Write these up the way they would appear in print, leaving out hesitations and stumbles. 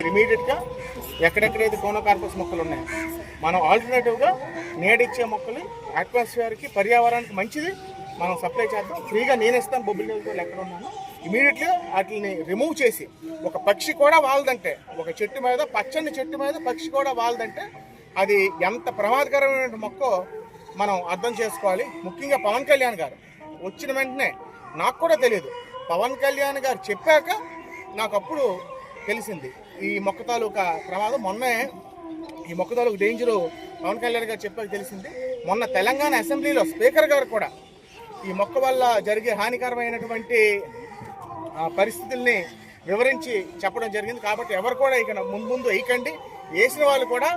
ఇమీడియట్గా ఎక్కడెక్కడైతే కోనోకార్పస్ మొక్కలు ఉన్నాయో మనం ఆల్టర్నేటివ్గా నీడిచ్చే మొక్కలు అట్మాస్ఫియర్కి పర్యావరణానికి మంచిది మనం సప్లై చేద్దాం. ఫ్రీగా నేను ఇస్తాను. బొబ్బిలి నియోజకవర్గంలో ఎక్కడ ఉన్నాను ఇమీడియట్గా వాటిని రిమూవ్ చేసి ఒక పక్షి కూడా వాలదంటే, ఒక చెట్టు మీద పచ్చని చెట్టు మీద పక్షి కూడా వాలదంటే అది ఎంత ప్రమాదకరమైన మొక్కో మనం అర్థం చేసుకోవాలి. ముఖ్యంగా పవన్ కళ్యాణ్ గారు వచ్చిన వెంటనే నాకు కూడా తెలియదు, పవన్ కళ్యాణ్ గారు చెప్పాక నాకు అప్పుడు తెలిసింది ఈ మొక్క తాలూకా ప్రమాదం. మొన్నే ఈ మొక్క తాలూకు డేంజరు పవన్ కళ్యాణ్ గారు చెప్పాక తెలిసింది. మొన్న తెలంగాణ అసెంబ్లీలో స్పీకర్ గారు కూడా ఈ మొక్క వల్ల జరిగే హానికరమైనటువంటి పరిస్థితుల్ని వివరించి చెప్పడం జరిగింది. కాబట్టి ఎవరు కూడా ఇక ముందు వేయకండి. వేసిన వాళ్ళు కూడా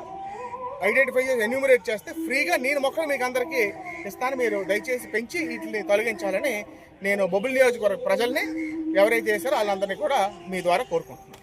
ఐడెంటిఫై చేసి ఎన్యూమరేట్ చేస్తే ఫ్రీగా నేను మొక్కలు మీకు అందరికీ ఇస్తాను. మీరు దయచేసి పెంచి వీటిని తొలగించాలని నేను బొబ్బిలి నియోజకవర్గ ప్రజల్ని ఎవరైతే చేశారో వాళ్ళందరినీ కూడా మీ ద్వారా కోరుకుంటున్నాను.